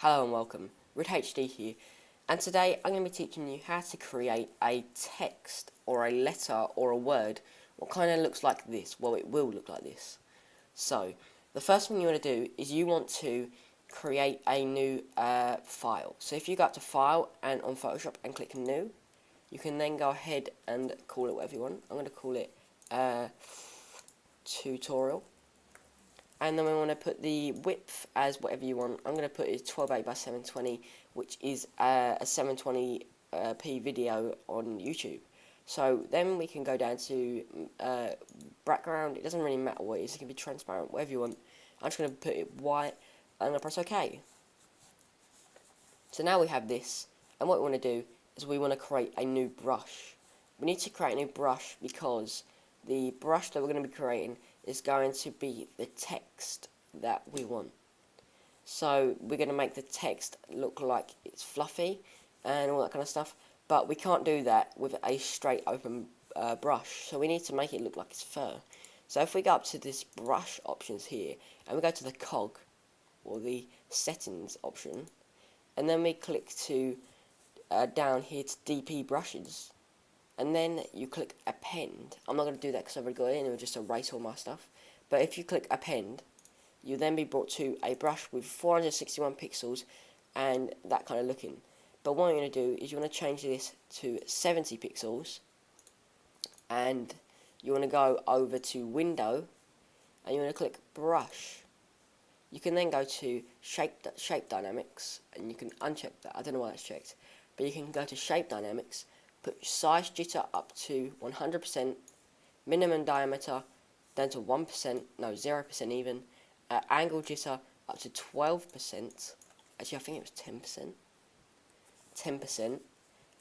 Hello and welcome, RiddHD here, and today I'm going to be teaching you how to create a text or a letter or a word what kind of looks like this. Well, it will look like this. So, the first thing you want to do is you want to create a new file. So if you go up to File and on Photoshop and click New, you can then go ahead and call it whatever you want. I'm going to call it Tutorial. And then we want to put the width as whatever you want. I'm going to put it 1280 by 720, which is a 720p video on YouTube. So then we can go down to background. It doesn't really matter what it is. It can be transparent, whatever you want. I'm just going to put it white. I'm going to press OK. So now we have this. And what we want to do is we want to create a new brush. We need to create a new brush because the brush that we're going to be creating is going to be the text that we want. So we're going to make the text look like it's fluffy and all that kind of stuff, but we can't do that with a straight open brush, so we need to make it look like it's fur. So if we go up to this brush options here and we go to the cog or the settings option, and then we click to down here to DP brushes, and then you click append. I'm not going to do that because I've already got it in, it will just erase all my stuff. But if you click append, you'll then be brought to a brush with 461 pixels and that kind of looking. But what you're going to do is you want to change this to 70 pixels, and you want to go over to window and you want to click brush. You can then go to shape dynamics and you can uncheck that. I don't know why that's checked, but you can go to shape dynamics. Put size jitter up to 100%, minimum diameter down to 1%, no 0% even, angle jitter up to 12%, actually I think it was 10%,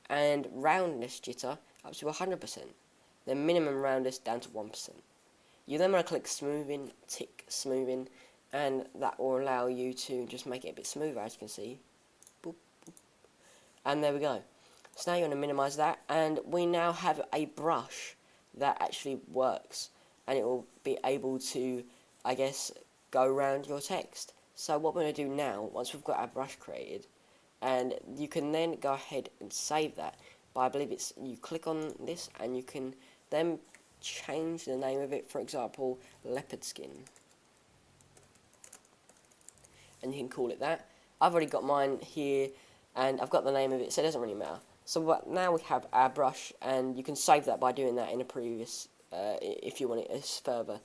and roundness jitter up to 100%, then minimum roundness down to 1%. You then want to click smoothing, tick smoothing, and that will allow you to just make it a bit smoother, as you can see. Boop, boop. And there we go. So now you want to minimize that, and we now have a brush that actually works, and it will be able to, I guess, go around your text. So what we're going to do now, once we've got our brush created, and you can then go ahead and save that, but I believe it's, you click on this, and you can then change the name of it, for example, leopard skin. And you can call it that. I've already got mine here, and I've got the name of it, so it doesn't really matter. So now we have our brush, and you can save that by doing that in a previous, if you want it as further,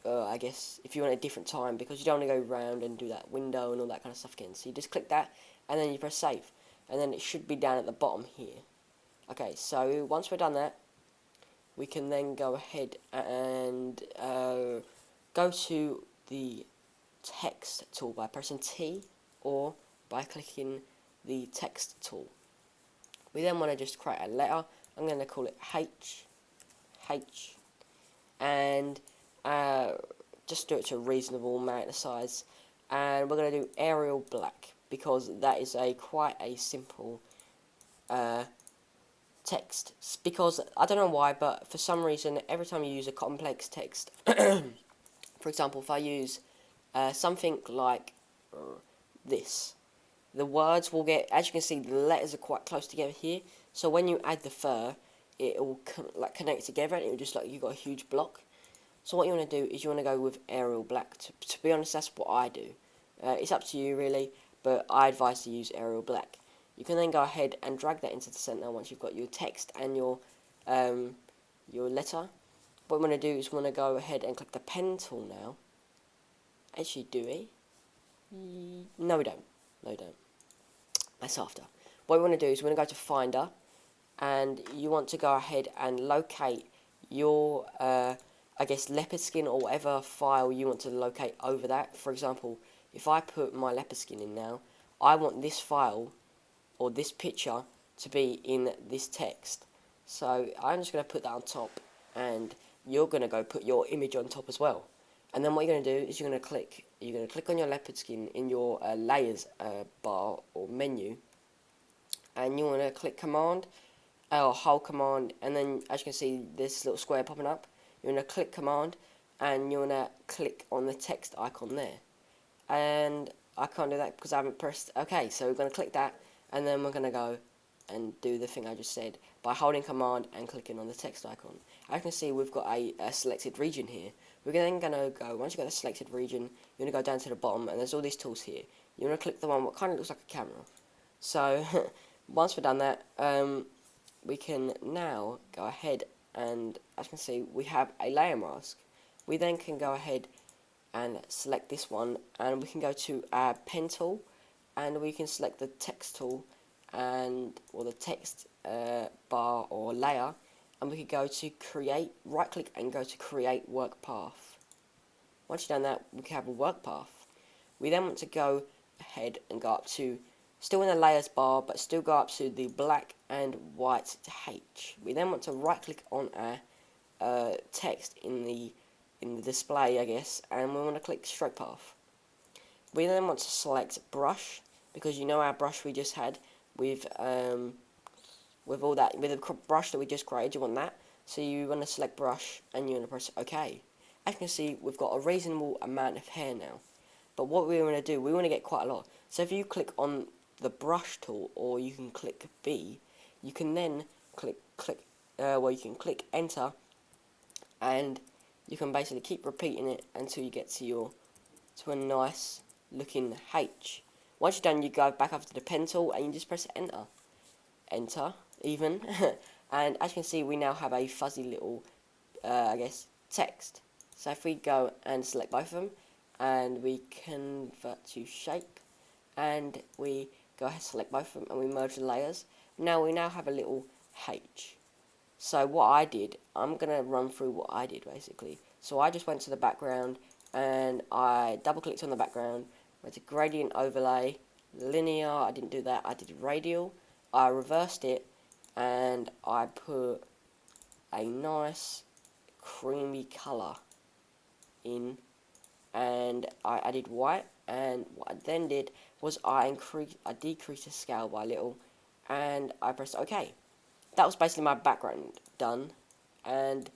I guess, if you want a different time, because you don't want to go round and do that window and all that kind of stuff again. So you just click that, and then you press save, and then it should be down at the bottom here. Okay, so once we've done that, we can then go ahead and go to the text tool by pressing T, or by clicking the text tool. We then want to just create a letter. I'm going to call it H, and just do it to a reasonable amount of size. And we're going to do Arial Black, because that is quite a simple text. Because, I don't know why, but for some reason, every time you use a complex text, for example, if I use something like this, the words will get, as you can see, the letters are quite close together here. So when you add the fur, it will like connect together, and it will just like you've got a huge block. So what you want to do is you want to go with Arial Black. To be honest, that's what I do. It's up to you really, but I advise to use Arial Black. You can then go ahead and drag that into the center once you've got your text and your letter. What we want to do is we want to go ahead and click the pen tool now. Actually, do we? No, we don't. No, we don't. That's after. What we want to do is we want to go to Finder, and you want to go ahead and locate your, I guess, leopard skin or whatever file you want to locate over that. For example, if I put my leopard skin in now, I want this file or this picture to be in this text. So I'm just going to put that on top, and you're going to go put your image on top as well. And then what you're going to do is you're going to click on your leopard skin in your layers bar or menu, and you want to click command or hold command, and then as you can see this little square popping up, you want to click command, and you want to click on the text icon there, and I can't do that because I haven't pressed. Okay, so we're going to click that, and then we're going to go and do the thing I just said by holding command and clicking on the text icon. As you can see, we've got a selected region here. We're then going to go, once you've got the selected region, you're going to go down to the bottom, and there's all these tools here. You want to click the one that kind of looks like a camera. So, once we've done that, we can now go ahead and, as you can see, we have a layer mask. We then can go ahead and select this one, and we can go to our pen tool, and we can select the text tool, or the text bar or layer, and we can go to create, right click and go to create work path. Once you've done that, we can have a work path. We then want to go ahead and go up to, still in the layers bar, but still go up to the black and white H. We then want to right click on our text in the display, I guess, and we want to click stroke path. We then want to select brush, because you know our brush we just had with all that, with the brush that we just created, you want that. So you want to select brush and you want to press OK. As you can see, we've got a reasonable amount of hair now. But what we want to do, we want to get quite a lot. So if you click on the brush tool, or you can click B, you can then click enter, and you can basically keep repeating it until you get to a nice looking H. Once you're done, you go back up to the pen tool and you just press enter even, and as you can see, we now have a fuzzy little I guess text. So if we go and select both of them, and we convert to shape, and we go ahead and select both of them, and we merge the layers, now we have a little H. So what I did, I'm going to run through what I did basically. So I just went to the background, and I double clicked on the background, went to gradient overlay, linear, I didn't do that, I did radial, I reversed it, and I put a nice creamy colour in, and I added white, and what I then did was I decreased the scale by a little, and I pressed OK. That was basically my background done, and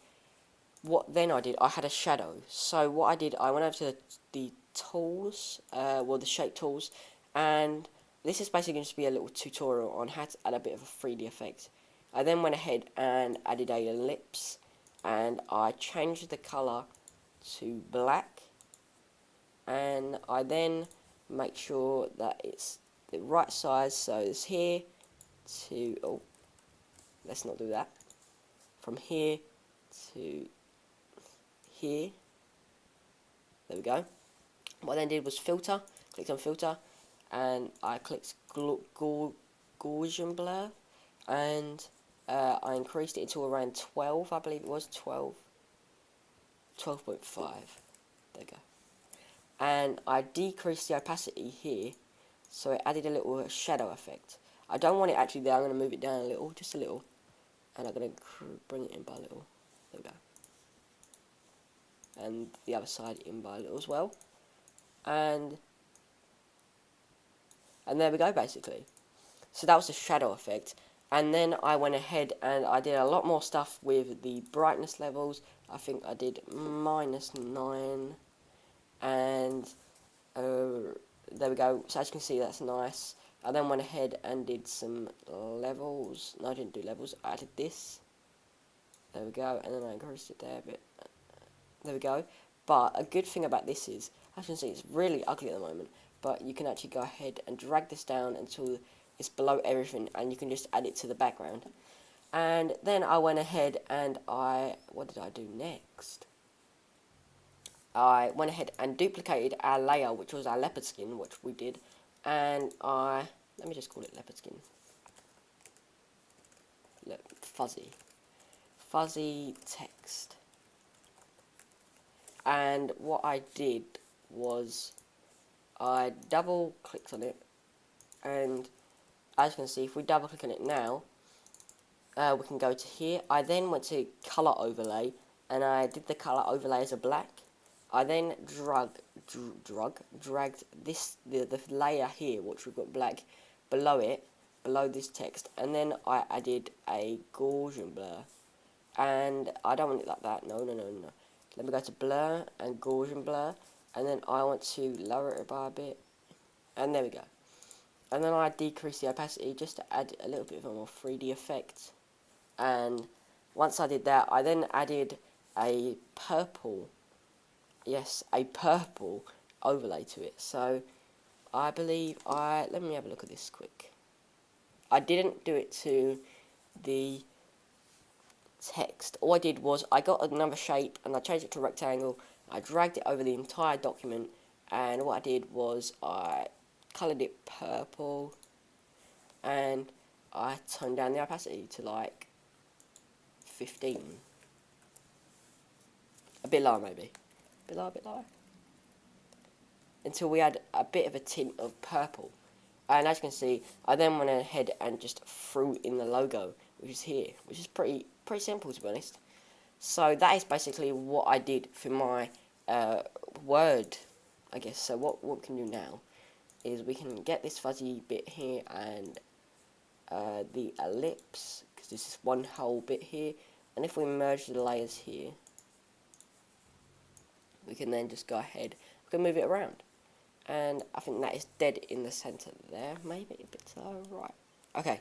what then I did, I had a shadow. So what I did, I went over to the tools, the shape tools, and this is basically going to be a little tutorial on how to add a bit of a 3D effect. I then went ahead and added a ellipse, and I changed the colour to black, and I then make sure that it's the right size, so it's here to, oh, let's not do that, from here to here, there we go. What I then did was filter, clicked on filter, and I clicked Gaussian blur, and I increased it to around 12, I believe it was 12.5, there we go. And I decreased the opacity here, so it added a little shadow effect. I don't want it actually there, I'm going to move it down a little, just a little, and I'm going to bring it in by a little, there we go. And the other side in by a little as well, and there we go basically. So that was the shadow effect, and then I went ahead and I did a lot more stuff with the brightness levels. I think I did -9, and there we go. So as you can see, that's nice. I then went ahead and did some levels. No, I didn't do levels, I added this, there we go, and then I increased it there a bit. There we go. But a good thing about this is, as you can see, it's really ugly at the moment, but you can actually go ahead and drag this down until it's below everything, and you can just add it to the background. And then I went ahead and what did I do next? I went ahead and duplicated our layer, which was our leopard skin, which we did, and let me just call it leopard skin. Fuzzy text. And what I did was I double clicked on it, and as you can see, if we double click on it now, we can go to here. I then went to color overlay, and I did the color overlay as a black. I then dragged this the layer here, which we've got black, below it, below this text, and then I added a Gaussian blur, and I don't want it like that. No. Let me go to blur and Gaussian blur, and then I want to lower it by a bit. And there we go. And then I decreased the opacity just to add a little bit of a more 3D effect. And once I did that, I then added a purple, yes, a purple overlay to it. So I believe let me have a look at this quick. I didn't do it to the text. All I did was I got another shape and I changed it to rectangle. I dragged it over the entire document, and what I did was I coloured it purple, and I toned down the opacity to like 15. A bit lower maybe. A bit lower. Until we had a bit of a tint of purple. And as you can see, I then went ahead and just threw in the logo, which is here, which is pretty simple, to be honest. So that is basically what I did for my word, I guess. So what we can do now is we can get this fuzzy bit here and the ellipse, because this is one whole bit here. And if we merge the layers here, we can then just go ahead, we can move it around. And I think that is dead in the centre there, maybe a bit to the right. Okay,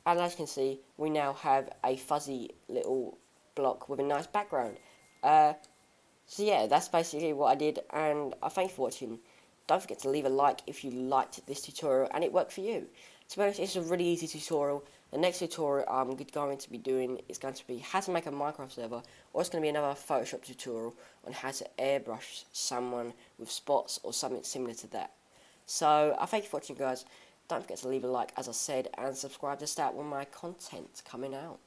and as you can see, we now have a fuzzy little block with a nice background. So yeah, that's basically what I did, and I thank you for watching. Don't forget to leave a like if you liked this tutorial and it worked for you. To be honest, it's a really easy tutorial. The next tutorial I'm going to be doing is going to be how to make a Minecraft server, or it's going to be another Photoshop tutorial on how to airbrush someone with spots or something similar to that. So I thank you for watching, guys. Don't forget to leave a like, as I said, and subscribe to start with my content coming out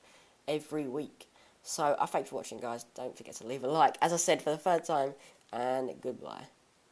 every week. So I thank you for watching, guys. Don't forget to leave a like, as I said for the third time, and goodbye.